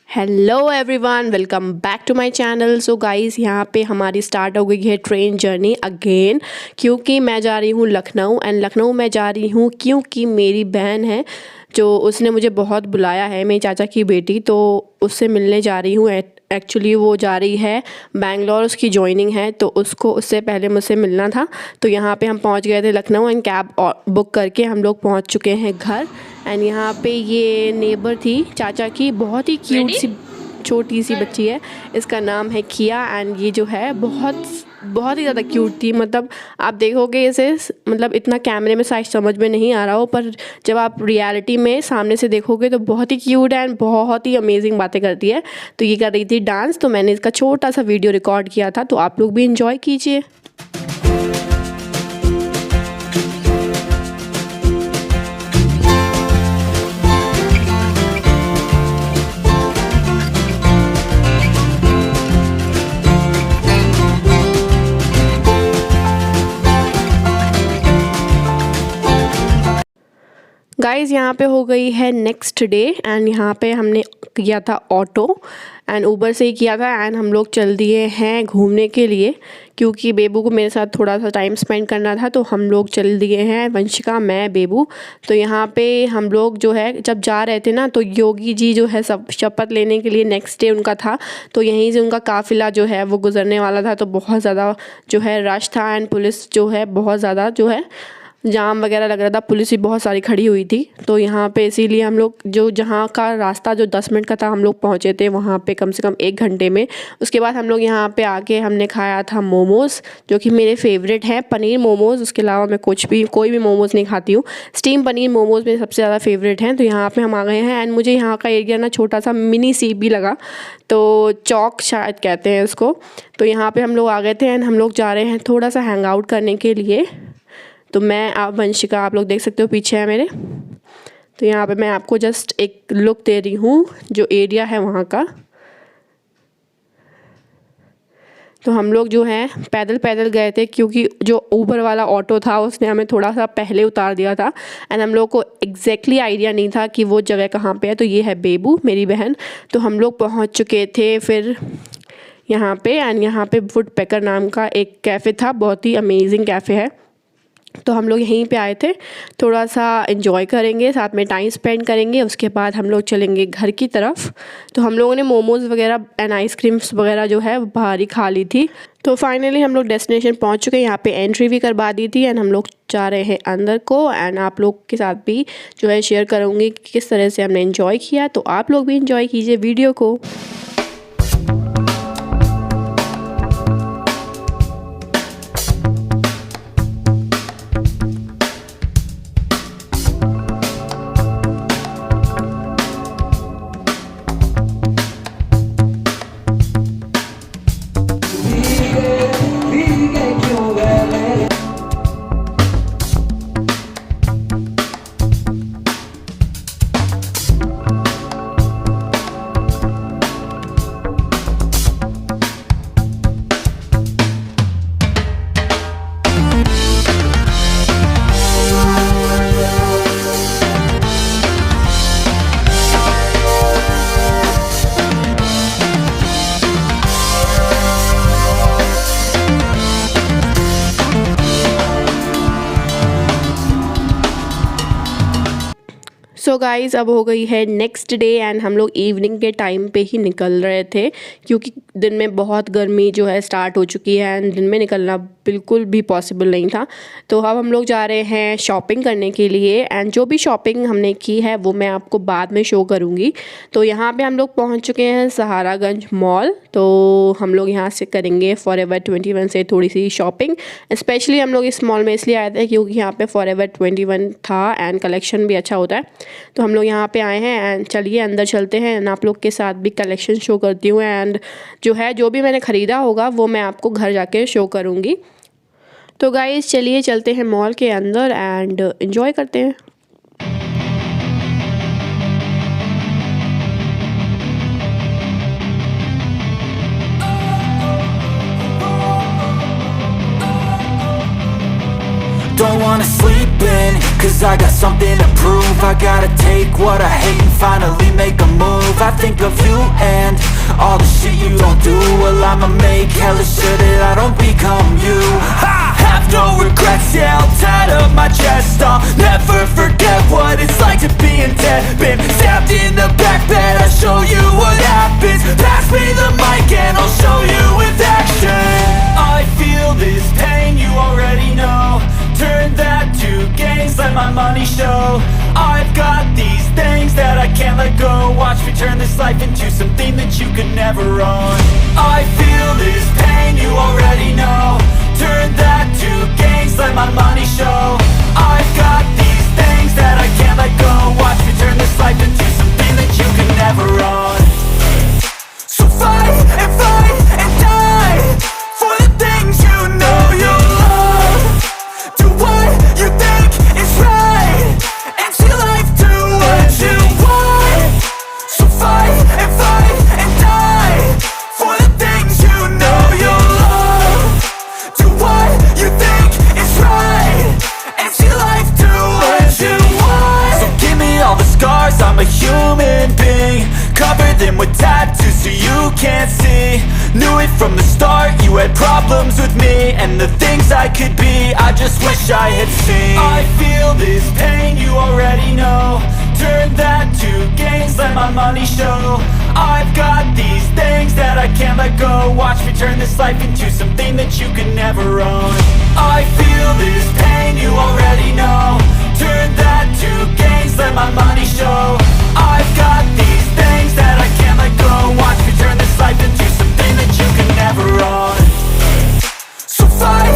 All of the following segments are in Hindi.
Hello everyone, welcome back to my channel. So guys, यहाँ पे हमारी स्टार्ट हो गई है ट्रेन जर्नी अगेन, क्योंकि मैं जा रही हूँ लखनऊ। एंड लखनऊ मैं जा रही हूँ क्योंकि मेरी बहन है जो उसने मुझे बहुत बुलाया है, मेरी चाचा की बेटी, तो उससे मिलने जा रही हूँ। एक्चुअली वो जा रही है बैंगलोर, उसकी जॉइनिंग है, तो उसको उससे पहले मुझसे मिलना था। तो यहाँ पे हम पहुँच गए थे लखनऊ एंड कैब बुक करके हम लोग पहुँच चुके हैं घर। एंड यहाँ पे ये नेबर थी चाचा की, बहुत ही क्यूट सी छोटी सी बच्ची है, इसका नाम है किया। एंड ये जो है बहुत ही ज़्यादा क्यूट थी। मतलब आप देखोगे इसे, मतलब इतना कैमरे में शायद समझ में नहीं आ रहा हो, पर जब आप रियलिटी में सामने से देखोगे तो बहुत ही क्यूट है एंड बहुत ही अमेजिंग बातें करती है। तो ये कर रही थी डांस, तो मैंने इसका छोटा सा वीडियो रिकॉर्ड किया था, तो आप लोग भी इंजॉय कीजिए। गाइज़, यहाँ पे हो गई है नेक्स्ट डे एंड यहाँ पे हमने किया था ऑटो एंड ऊबर से ही किया था। एंड हम लोग चल दिए हैं घूमने के लिए, क्योंकि बेबू को मेरे साथ थोड़ा सा टाइम स्पेंड करना था, तो हम लोग चल दिए हैं, वंशिका, मैं, बेबू। तो यहाँ पे हम लोग जो है जब जा रहे थे ना, तो योगी जी जो है सब शपथ लेने के लिए नेक्स्ट डे उनका था, तो यहीं से उनका काफ़िला जो है वो गुजरने वाला था। तो बहुत ज़्यादा जो है रश था एंड पुलिस जो है बहुत ज़्यादा जो है जाम वगैरह लग रहा था, पुलिस भी बहुत सारी खड़ी हुई थी। तो यहाँ पे इसीलिए हम लोग जो जहाँ का रास्ता जो 10 मिनट का था, हम लोग पहुँचे थे वहाँ पे कम से कम 1 घंटे में। उसके बाद हम लोग यहाँ पे आके हमने खाया था मोमोज़, जो कि मेरे फेवरेट हैं, पनीर मोमोज़। उसके अलावा मैं कोई भी मोमोज़ नहीं खाती हूँ, स्टीम पनीर मोमोज़ मेरे सबसे ज़्यादा फेवरेट हैं। तो यहाँ पर हम आ गए हैं एंड मुझे यहाँ का एरिया ना छोटा सा मिनी सी भी लगा, तो चौक शायद कहते हैं उसको। तो यहाँ पर हम लोग आ गए थे एंड हम लोग जा रहे हैं थोड़ा सा हैंग आउट करने के लिए। तो मैं, आप वंशिका, आप लोग देख सकते हो पीछे है मेरे। तो यहाँ पे मैं आपको जस्ट एक लुक दे रही हूँ जो एरिया है वहाँ का। तो हम लोग जो है पैदल गए थे, क्योंकि जो ऊबर वाला ऑटो था उसने हमें थोड़ा सा पहले उतार दिया था एंड हम लोग को एग्जैक्टली आइडिया नहीं था कि वो जगह कहाँ पे है। तो ये है बेबू, मेरी बहन। तो हम लोग पहुँच चुके थे फिर यहाँ पे एंड यहाँ पे वुड पैकर नाम का एक कैफ़े था, बहुत ही अमेजिंग कैफ़े है। तो हम लोग यहीं पे आए थे, थोड़ा सा एंजॉय करेंगे, साथ में टाइम स्पेंड करेंगे, उसके बाद हम लोग चलेंगे घर की तरफ। तो हम लोगों ने मोमोज़ वगैरह एंड आइसक्रीम्स वगैरह जो है बाहर ही खा ली थी। तो फाइनली हम लोग डेस्टिनेशन पहुंच चुके हैं, यहाँ पे एंट्री भी करवा दी थी एंड हम लोग जा रहे हैं अंदर को। एंड आप लोग के साथ भी जो है शेयर करूँगी कि किस तरह से हमने इन्जॉय किया, तो आप लोग भी इन्जॉय कीजिए वीडियो को। सो गाइज़, अब हो गई है नेक्स्ट डे एंड हम लोग इवनिंग के टाइम पे ही निकल रहे थे, क्योंकि दिन में बहुत गर्मी जो है स्टार्ट हो चुकी है एंड दिन में निकलना बिल्कुल भी पॉसिबल नहीं था। तो अब हम लोग जा रहे हैं शॉपिंग करने के लिए एंड जो भी शॉपिंग हमने की है वो मैं आपको बाद में शो करूँगी। तो यहाँ पे हम लोग पहुँच चुके हैं सहारागंज मॉल। तो हम लोग यहाँ से करेंगे फॉरएवर 21 से थोड़ी सी शॉपिंग। स्पेशली हम लोग इस मॉल में इसलिए आए थे क्योंकि यहाँ पे फॉरएवर 21 था एंड कलेक्शन भी अच्छा होता है। तो हम लोग यहाँ पे आए हैं एंड चलिए अंदर चलते हैं एंड आप लोग के साथ भी कलेक्शन शो करती हूँ एंड जो भी मैंने ख़रीदा होगा वो मैं आपको घर जाके शो करूँगी। तो गाइज़, चलिए चलते हैं मॉल के अंदर एंड एंजॉय करते हैं। Don't wanna sleep open, cause I got something to prove. I gotta take what I hate and finally make a move. I think of you and all the shit you don't do. Well, I'ma make hella sure that I don't become you. I have no regrets, yeah, I'll tie up my chest. I'll never forget what it's like to be in debt. Been stabbed in the back bed, I'll show you what happens. Pass me the mic and I'll show you with action. I feel this pain, you already know. Turn that to gains, let my money show. I've got these things that I can't let go. Watch me turn this life into something that you could never own. I feel this pain, you already know. Turn that to gains, let my money show. I've got these things that I can't let go. Watch me turn this life into something that you could never own. So fight and die for the things you know you love. Do what you think is right and see life do what you want. So fight and die for the things you know you love. Do what you think is right and see life do what you want. So give me all the scars, I'm a human being. Cover them with tattoos so you can't see. Knew it from the start, you had problems with me and the things I could be, I just wish I had seen. I feel this pain, you already know. Turn that to gains, let my money show. I've got these things that I can't let go. Watch me turn this life into something that you could never own. I feel this pain, you already know. Turn that to gains, let my money show. I've got these things that I can't let go. Watch me turn this life into something that you can never own. So fight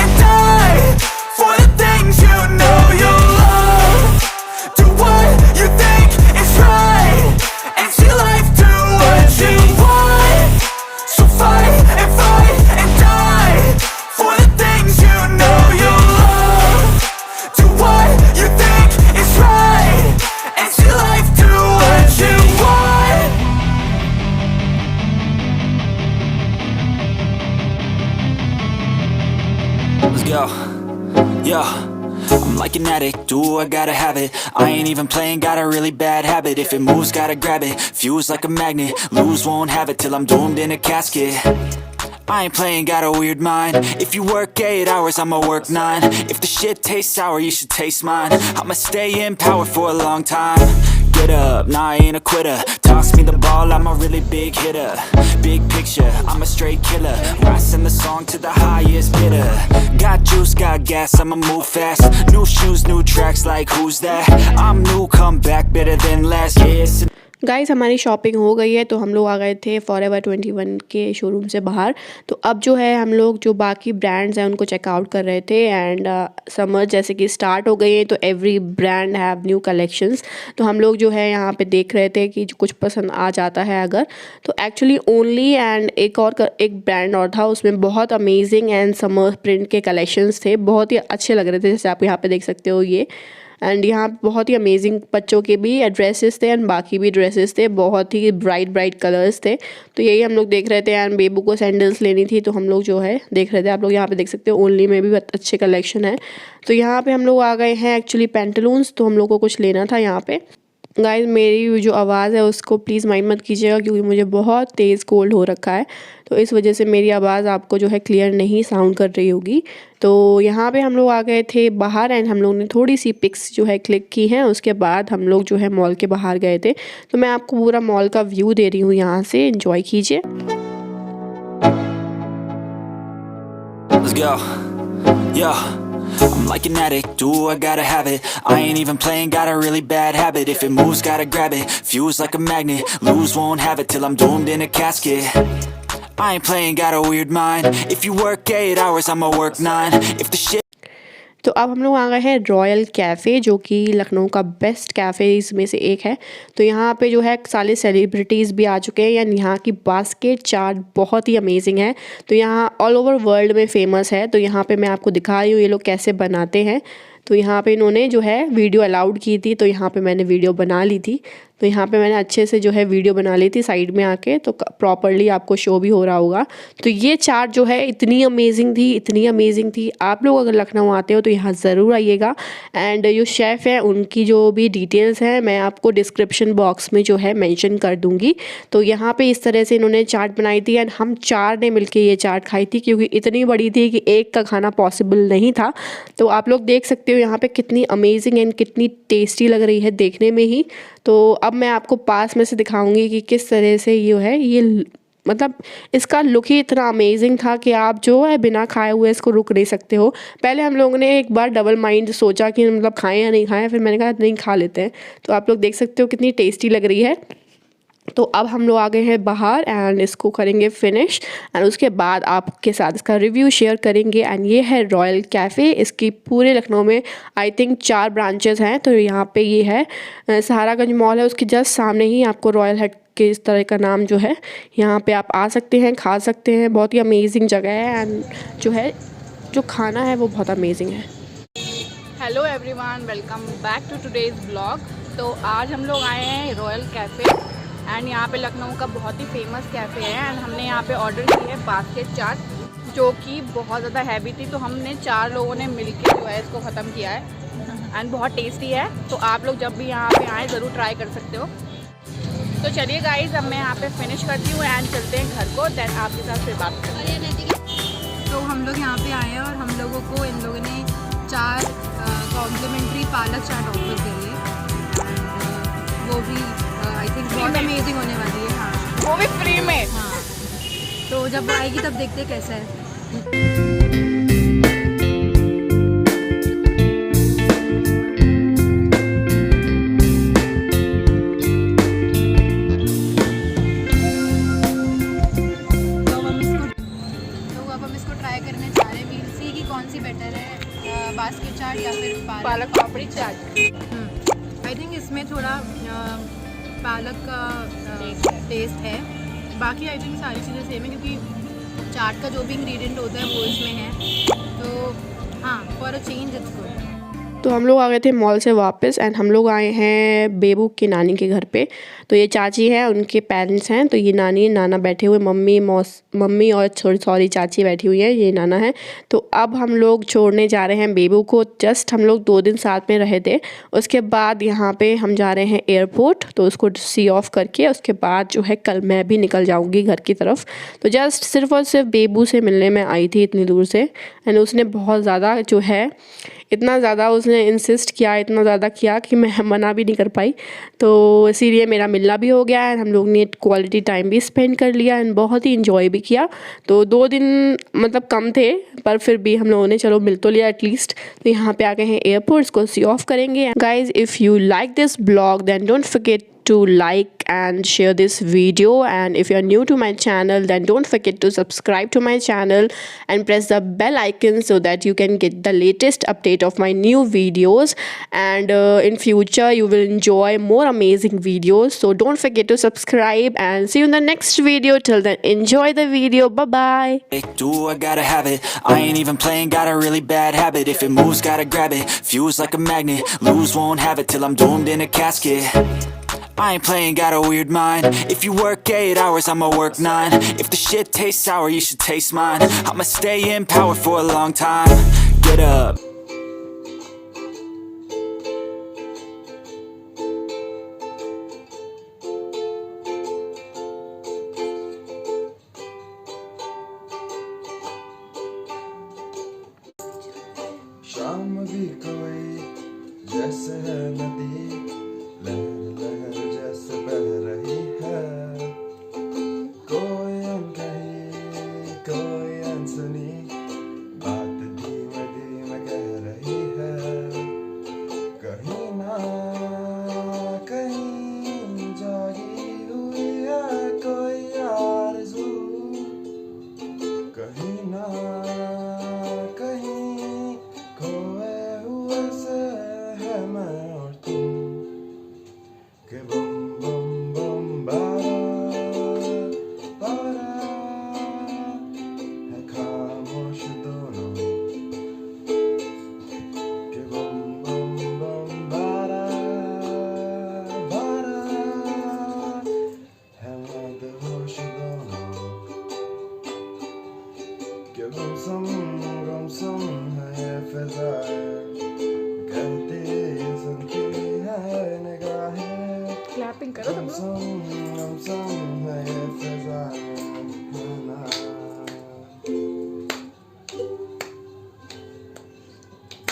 and die for the things you know you love. Do what you think is right and see life do what you want. So fight and die for the things you know you love. Do what you think is right and see life do what you want. Let's go. Yo, I'm like an addict, do I gotta have it. I ain't even playing, got a really bad habit. If it moves, gotta grab it, fuse like a magnet. Lose, won't have it till I'm doomed in a casket. I ain't playing, got a weird mind. If you work 8 hours, I'ma work 9. If the shit tastes sour, you should taste mine. I'ma stay in power for a long time. Get up, nah, I ain't a quitter. Toss me the ball, I'm a really big hitter. Big picture, I'm a straight killer. Rising the song to the highest bidder. Got juice, got gas, I'ma move fast. New shoes, new tracks, like who's that? I'm new, come back, better than last. Yes. Guys हमारी शॉपिंग हो गई है, तो हम लोग आ गए थे फॉरएवर 21 के शोरूम से बाहर। तो अब जो है हम लोग जो बाकी ब्रांड्स हैं उनको चेकआउट कर रहे थे। एंड समर जैसे कि स्टार्ट हो गई है, तो every brand have new collections. तो हम लोग जो है यहाँ पे देख रहे थे कि कुछ पसंद आ जाता है अगर, तो एक्चुअली ओनली एंड एक ब्रांड और था, उसमें बहुत अमेजिंग एंड समर प्रिंट के कलेक्शंस थे, बहुत ही अच्छे लग रहे थे, जैसे आप यहाँ पे देख सकते हो ये। एंड यहाँ बहुत ही अमेजिंग बच्चों के भी ड्रेसेस थे एंड बाकी भी ड्रेसेस थे, बहुत ही ब्राइट कलर्स थे। तो यही हम लोग देख रहे थे। एंड बेबू को सैंडल्स लेनी थी, तो हम लोग जो है देख रहे थे। आप लोग यहाँ पे देख सकते हो ओनली में भी अच्छे कलेक्शन है। तो यहाँ पे हम लोग आ गए हैं एक्चुअली पैंटलून्स, तो हम लोग को कुछ लेना था यहाँ पे। गाइस मेरी जो आवाज़ है उसको प्लीज़ माइंड मत कीजिएगा, क्योंकि मुझे बहुत तेज़ कोल्ड हो रखा है, तो इस वजह से मेरी आवाज़ आपको जो है क्लियर नहीं साउंड कर रही होगी। तो यहाँ पे हम लोग आ गए थे बाहर एंड हम लोग ने थोड़ी सी पिक्स जो है क्लिक की हैं। उसके बाद हम लोग जो है मॉल के बाहर गए थे। तो मैं आपको पूरा मॉल का व्यू दे रही हूँ, यहाँ से एंजॉय कीजिए। Let's go. Yo. I'm like an addict, do I gotta have it. I ain't even playing, got a really bad habit. If it moves, gotta grab it, fuse like a magnet. Lose, won't have it till I'm doomed in a casket. I ain't playing, got a weird mind. If you work 8 hours, I'ma work 9. If the shit तो अब हम लोग आ गए हैं रॉयल कैफ़े, जो कि लखनऊ का बेस्ट कैफ़ेज़ में से एक है। तो यहाँ पे जो है सारे सेलिब्रिटीज़ भी आ चुके हैं। यानी यहाँ की बास्केट चाट बहुत ही अमेजिंग है। तो यहाँ ऑल ओवर वर्ल्ड में फ़ेमस है। तो यहाँ पे मैं आपको दिखा रही हूँ ये लोग कैसे बनाते हैं। तो यहाँ पे इन्होंने जो है वीडियो अलाउड की थी, तो यहाँ पे मैंने वीडियो बना ली थी। तो यहाँ पे मैंने अच्छे से जो है वीडियो बना ली थी साइड में आके, तो प्रॉपरली आपको शो भी हो रहा होगा। तो ये चाट जो है इतनी अमेजिंग थी, इतनी अमेजिंग थी। आप लोग अगर लखनऊ आते हो तो यहाँ ज़रूर आइएगा। एंड जो शेफ़ हैं उनकी जो भी डिटेल्स हैं मैं आपको डिस्क्रिप्शन बॉक्स में जो है मेंशन कर दूँगी। तो यहाँ पे इस तरह से इन्होंने चाट बनाई थी एंड हम 4 ने मिलके ये चाट खाई थी, क्योंकि इतनी बड़ी थी कि एक का खाना पॉसिबल नहीं था। तो आप लोग देख सकते हो यहाँ पे कितनी अमेजिंग एंड कितनी टेस्टी लग रही है देखने में ही। तो अब मैं आपको पास में से दिखाऊंगी कि किस तरह से ये है, ये मतलब इसका लुक ही इतना अमेजिंग था कि आप जो है बिना खाए हुए इसको रुक नहीं सकते हो। पहले हम लोगों ने एक बार डबल माइंड सोचा कि मतलब खाएं या नहीं खाएं, फिर मैंने कहा नहीं खा लेते हैं। तो आप लोग देख सकते हो कितनी टेस्टी लग रही है। तो अब हम लोग आ गए हैं बाहर एंड इसको करेंगे फिनिश एंड उसके बाद आपके साथ इसका रिव्यू शेयर करेंगे। एंड ये है रॉयल कैफ़े। इसकी पूरे लखनऊ में आई थिंक 4 ब्रांचेस हैं। तो यहाँ पे ये है सहारागंज मॉल है, उसके जस्ट सामने ही आपको रॉयल हट के इस तरह का नाम जो है, यहाँ पे आप आ सकते हैं, खा सकते हैं। बहुत ही अमेजिंग जगह है एंड जो है जो खाना है वो बहुत अमेजिंग है। Hello everyone, welcome back to today's blog. तो आज हम लोग आए हैं रॉयल कैफ़े एंड यहाँ पे लखनऊ का बहुत ही फेमस कैफ़े है। एंड हमने यहाँ पे ऑर्डर की है बास्केट चाट, जो कि बहुत ज़्यादा हैवी थी। तो हमने 4 लोगों ने मिलके जो है इसको ख़त्म किया है एंड बहुत टेस्टी है। तो आप लोग जब भी यहाँ पे आएँ ज़रूर ट्राई कर सकते हो। तो चलिए गाइज़, अब मैं यहाँ पे फिनिश करती हूँ एंड चलते हैं घर को, देन आपके साथ फिर बात करते हैं। तो हम लोग यहाँ पे आए हैं और हम लोगों को इन लोगों ने 4 कॉम्प्लीमेंट्री पालक चाट ऑफर करी है। वो भी आई थिंक बहुत अमेजिंग होने वाली है। हाँ, वो भी फ्री में। हाँ, तो जब वो आएगी तब देखते हैं कैसा है। बास्केट चाट या फिर पालक पापड़ी चाट। आई थिंक इसमें थोड़ा पालक का टेस्ट है। बाकी आई थिंक सारी चीज़ें सेम है, क्योंकि चाट का जो भी इंग्रेडिएंट होता है वो इसमें है। तो हाँ, for a change it's good. तो हम लोग आ गए थे मॉल से वापस एंड हम लोग आए हैं बेबू की नानी के घर पे। तो ये चाची हैं, उनके पेरेंट्स हैं। तो ये नानी नाना बैठे हुए, मम्मी और सॉरी चाची बैठी हुई है, ये नाना है। तो अब हम लोग छोड़ने जा रहे हैं बेबू को। जस्ट हम लोग 2 दिन साथ में रहे थे, उसके बाद यहाँ पे हम जा रहे हैं एयरपोर्ट। तो उसको सी ऑफ करके उसके बाद जो है कल मैं भी निकल जाऊँगी घर की तरफ। तो जस्ट सिर्फ और सिर्फ बेबू से मिलने में आई थी इतनी दूर से। एंड उसने बहुत ज़्यादा जो है इतना ज़्यादा उसने इंसिस्ट किया, इतना ज़्यादा किया कि मैं मना भी नहीं कर पाई। तो इसीलिए मेरा मिलना भी हो गया एंड हम लोग ने क्वालिटी टाइम भी स्पेंड कर लिया एंड बहुत ही इंजॉय भी किया। तो 2 दिन मतलब कम थे, पर फिर भी हम लोगों ने चलो मिल तो लिया एटलीस्ट। तो यहाँ पे आ गए हैं एयरपोर्ट्स को सी ऑफ करेंगे। Guys, if you like this blog then don't forget to like and share this video, and if you are new to my channel then don't forget to subscribe to my channel and press the bell icon so that you can get the latest update of my new videos. And in future you will enjoy more amazing videos, so don't forget to subscribe and see you in the next video. Till then, enjoy the video. Bye bye. Do I gotta have it? I ain't even playing, got a really bad habit. If it moves, gotta grab it. Fuse like a magnet, lose, won't have it till I'm doomed in a casket. I ain't playing, got a weird mind. If you work 8 hours, I'ma work 9. If the shit tastes sour, you should taste mine. I'ma stay in power for a long time. Get up. शाम भी कोई जैसे है नदी, लहर लहर जैसे बह रही है। कोई अनकही कोई अनसुनी बात धीमे धीमे कह रही है। कहीं ना कहीं जागी हुई है कोई आरज़ू, कहीं ना कहीं खोए हुए से है मैं और तू।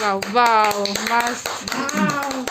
वाव वाव मस्त